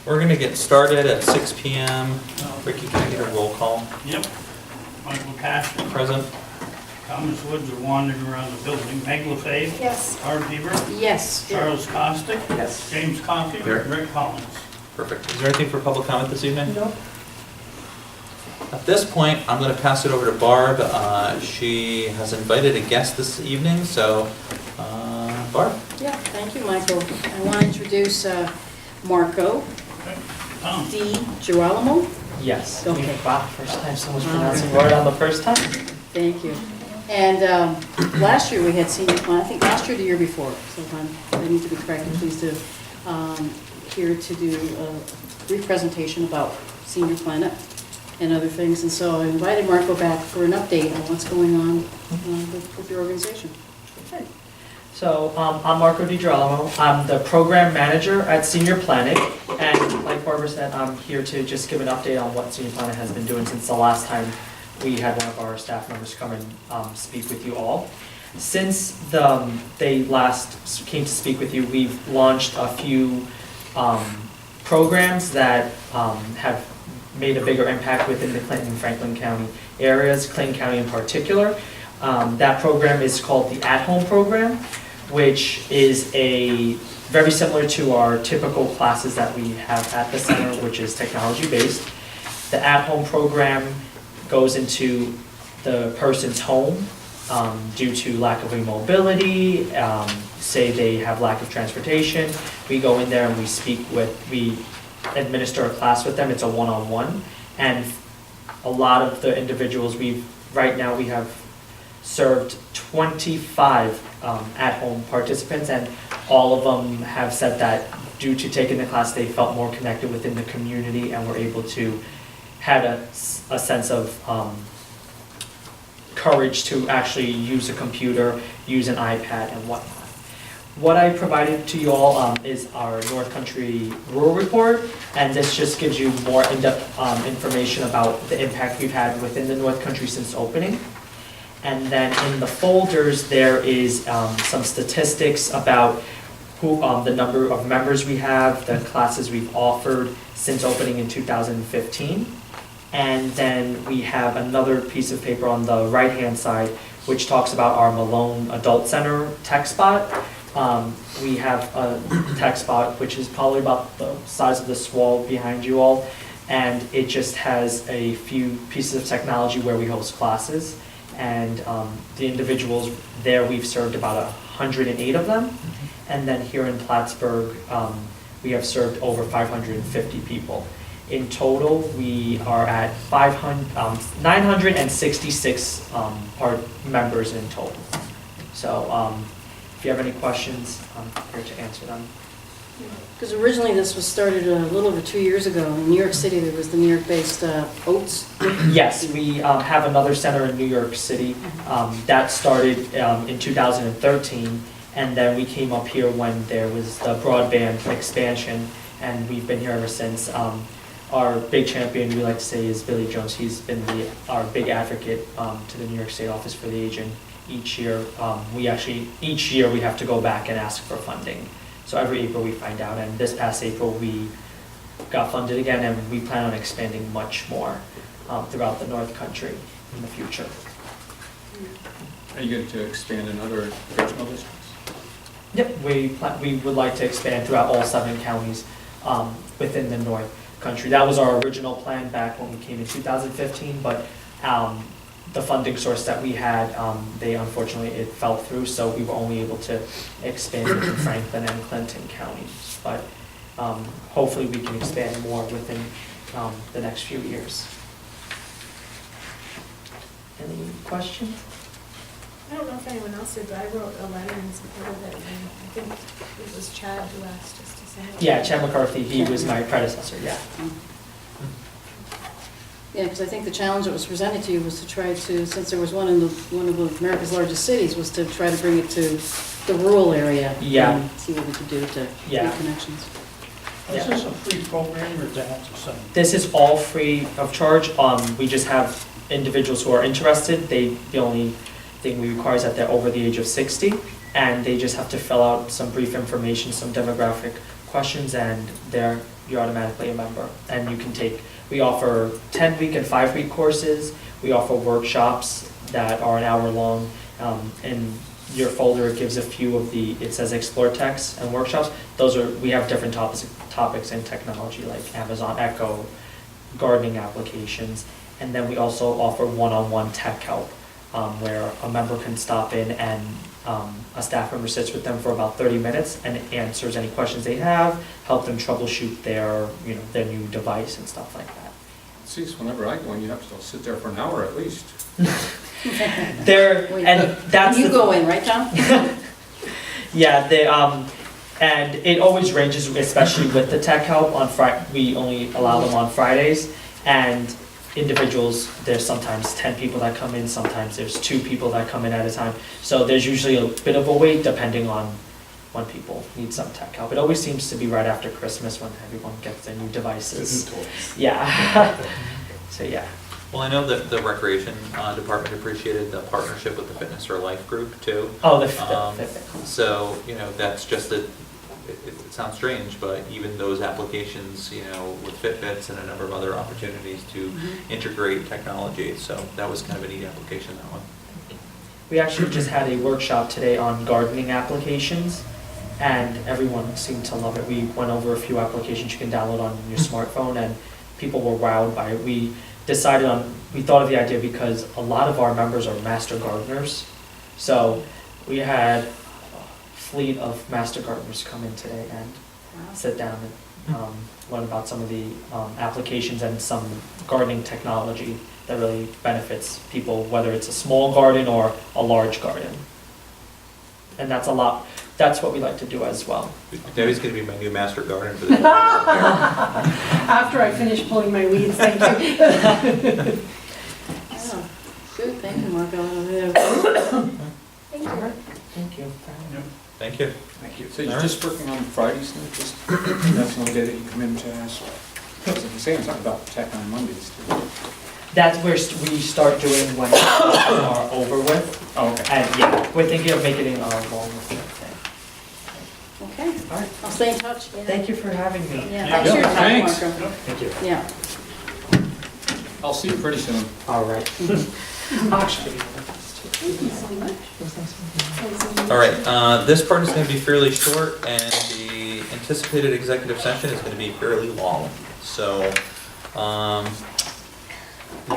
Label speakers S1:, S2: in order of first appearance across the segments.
S1: We're going to get started at 6 p.m. Ricky, can I get a roll call?
S2: Yep. Michael Cashman.
S1: Present.
S2: Thomas Woods are wandering around the building. Meg LaFave.
S3: Yes.
S2: Barb Heber.
S3: Yes.
S2: Charles Costick.
S1: Yes.
S2: James Coffey.
S1: Here.
S2: Rick Collins.
S1: Perfect. Is there anything for public comment this evening?
S3: Nope.
S1: At this point, I'm going to pass it over to Barb. She has invited a guest this evening, so Barb.
S3: Yeah, thank you, Michael. I want to introduce Marco
S2: Okay. Tom.
S3: Di Girolamo.
S4: Yes.
S3: Okay.
S4: Wow, first time someone's pronouncing word on the first time.
S3: Thank you. And last year we had senior plan, I think last year or the year before, so I need to be corrected, please do, here to do a brief presentation about Senior Planet and other things. And so I invited Marco back for an update on what's going on with your organization.
S4: Okay. So I'm Marco Di Girolamo. I'm the program manager at Senior Planet. And like Barbara said, I'm here to just give an update on what Senior Planet has been doing since the last time we had one of our staff members come and speak with you all. Since they last came to speak with you, we've launched a few programs that have made a bigger impact within the Clinton and Franklin County areas, Clinton County in particular. That program is called the At Home program, which is very similar to our typical classes that we have at the center, which is technology based. The At Home program goes into the person's home due to lack of mobility, say they have lack of transportation. We go in there and we administer a class with them. It's a one-on-one. And a lot of the individuals right now we have served 25 at-home participants, and all of them have said that due to taking the class, they felt more connected within the community and were able to had a sense of courage to actually use a computer, use an iPad and whatnot. What I provided to you all is our North Country Rural Report, and this just gives you more in-depth information about the impact we've had within the North Country since opening. And then in the folders, there is some statistics about the number of members we have, the classes we've offered since opening in 2015. And then we have another piece of paper on the right-hand side, which talks about our Malone Adult Center tech spot. We have a tech spot which is probably about the size of this wall behind you all, and it just has a few pieces of technology where we host classes. And the individuals there, we've served about 108 of them. And then here in Plattsburgh, we have served over 550 people. In total, we are at 966 members in total. So if you have any questions, I'm here to answer them.
S3: Because originally this was started a little over 2 years ago. In New York City, there was the New York-based Oats.
S4: Yes, we have another center in New York City. That started in 2013, and then we came up here when there was the broadband expansion, and we've been here ever since. Our big champion, we like to say, is Billy Jones. He's been our big advocate to the New York State Office for the Aging. Each year, each year we have to go back and ask for funding. So every April we find out, and this past April we got funded again, and we plan on expanding much more throughout the North Country in the future.
S5: Are you going to expand in other regional districts?
S4: Yep, we would like to expand throughout all 7 counties within the North Country. That was our original plan back when we came in 2015, but the funding source that we had, unfortunately it fell through, so we were only able to expand it in Franklin and Clinton counties. But hopefully we can expand more within the next few years. Any questions?
S6: I don't know if anyone else did, but I wrote a letter in support of it, and I think it was Chad who asked us to send it.
S4: Yeah, Chad McCarthy, he was my predecessor, yeah.
S3: Yeah, because I think the challenge that was presented to you was to try to, since there was one of America's largest cities, was to try to bring it to the rural area.
S4: Yeah.
S3: And see what we could do to
S4: Yeah.
S3: make connections.
S2: Is this a free program or is that some?
S4: This is all free of charge. We just have individuals who are interested. The only thing we require is that they're over the age of 60, and they just have to fill out some brief information, some demographic questions, and they're you're automatically a member. And you can we offer 10-week and 5-week courses. We offer workshops that are an hour long. In your folder, it gives a few of it says Explore Techs and workshops. We have different topics in technology like Amazon Echo, gardening applications. And then we also offer one-on-one tech help, where a member can stop in and a staff member sits with them for about 30 minutes and answers any questions they have, help them troubleshoot their new device and stuff like that.
S5: Seems whenever I go in, you have to sit there for an hour at least.
S3: You go in, right, Tom?
S4: Yeah, and it always ranges, especially with the tech help on we only allow them on Fridays, and individuals, there's sometimes 10 people that come in, sometimes there's 2 people that come in at a time. So there's usually a bit of a wait depending on when people need some tech help. It always seems to be right after Christmas when everyone gets their new devices. Yeah. So yeah.
S1: Well, I know that the recreation department appreciated the partnership with the Fitness for Life group too.
S4: Oh, the Fitbit.
S1: So, that's just that, it sounds strange, but even those applications, with Fitbits and a number of other opportunities to integrate technology, so that was kind of a neat application, that one.
S4: We actually just had a workshop today on gardening applications, and everyone seemed to love it. We went over a few applications you can download on your smartphone, and people were wowed by it. We thought of the idea because a lot of our members are master gardeners, so we had fleet of master gardeners come in today and sit down and learn about some of the applications and some gardening technology that really benefits people, whether it's a small garden or a large garden. And that's what we like to do as well.
S1: Debbie's going to be my new master gardener for the
S7: After I finish pulling my weeds, thank you.
S3: Yeah. Good, thank you, Marco.
S6: Thank you.
S4: Thank you.
S1: Thank you.
S5: Thank you. So you're just working on Fridays now? That's the only day that you come in to ask? Because you're saying something about tech on Mondays too.
S4: That's where we start doing when classes are over with.
S5: Oh, okay.
S4: And yeah, we're thinking of making it a long thing.
S3: Okay,
S4: All right.
S3: I'll stay in touch.
S4: Thank you for having me.
S3: Yeah, thanks for your time,
S5: Thanks.
S3: Marco.
S4: Thank you.
S3: Yeah.
S5: I'll see you pretty soon.
S4: All right. Actually.
S1: All right, this part is going to be fairly short, and the anticipated executive session is going to be fairly long. So,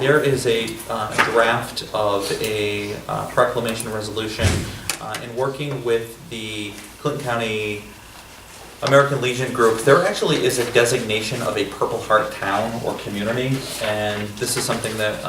S1: there is a draft of a proclamation resolution in working with the Clinton County American Legion Group. There actually is a designation of a Purple Heart town or community, and this is something that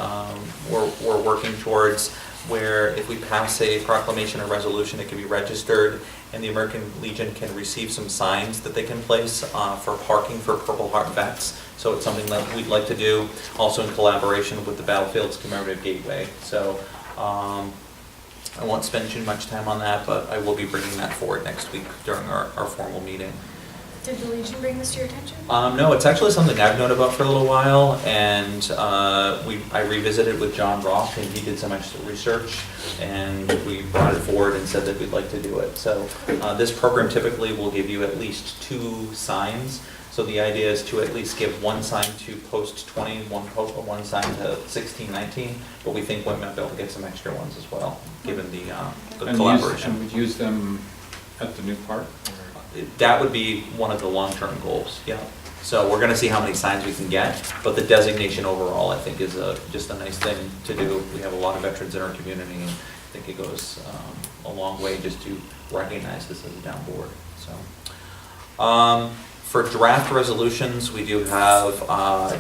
S1: we're working towards, where if we pass a proclamation or resolution, it can be registered, and the American Legion can receive some signs that they can place for parking for Purple Heart vets. So it's something that we'd like to do, also in collaboration with the Battlefields Commemorative Gateway. So I won't spend too much time on that, but I will be bringing that forward next week during our formal meeting.
S6: Did the Legion bring this to your attention?
S1: No, it's actually something I've known about for a little while, and I revisited with John Roth, and he did some extra research, and we brought it forward and said that we'd like to do it. So this program typically will give you at least 2 signs. So the idea is to at least give 1 sign to post 20, one sign to 1619, but we think we might be able to get some extra ones as well, given the collaboration.
S5: And we'd use them at the new park?
S1: That would be one of the long-term goals, yeah. So we're gonna see how many signs we can get, but the designation overall, I think, is just a nice thing to do. We have a lot of veterans in our community, and I think it goes a long way just to recognize this as a down board, so. For draft resolutions, we do have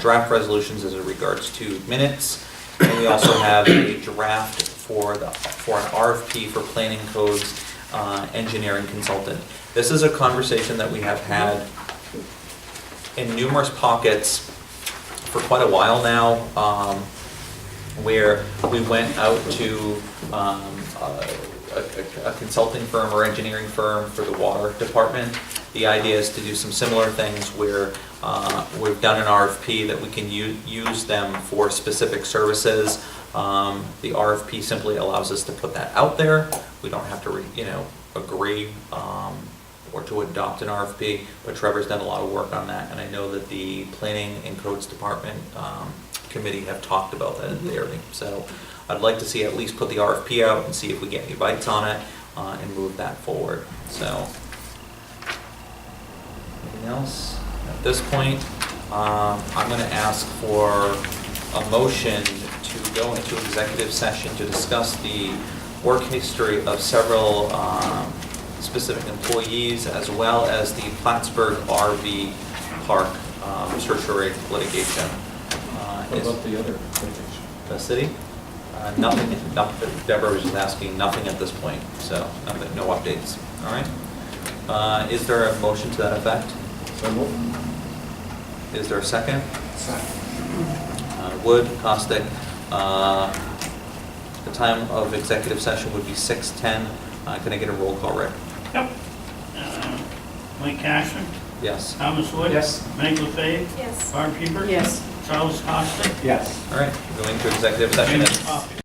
S1: draft resolutions as it regards to minutes, and we also have a draft for an RFP for planning codes engineering consultant. This is a conversation that we have had in numerous pockets for quite a while now, where we went out to a consulting firm or engineering firm for the water department. The idea is to do some similar things where we've done an RFP that we can use them for specific services. The RFP simply allows us to put that out there. We don't have to agree or to adopt an RFP, but Trevor's done a lot of work on that, and I know that the Planning and Codes Department committee have talked about that at their meeting. So I'd like to see at least put the RFP out and see if we get any bites on it, and move that forward. So, anything else? At this point, I'm going to ask for a motion to go into executive session to discuss the work history of several specific employees, as well as the Plattsburgh RV Park certiorari litigation.
S5: What about the other litigation?
S1: The city? Nothing, Deborah was just asking, nothing at this point, so nothing, no updates, all right? Is there a motion to that effect?
S5: So moved.
S1: Is there a second?
S5: Second.
S1: Wood, Costick. The time of executive session would be 6:10. Can I get a roll call, Rick?
S2: Yep. Mike Cashman,
S1: Yes.
S2: Thomas Wood.
S5: Yes.
S2: Meg LaFave,
S6: Yes.
S2: Barb Hebert.
S3: Yes.
S2: Charles Costick.
S5: Yes.
S1: All right, we're going to executive session
S2: James
S1: at
S2: Coffey.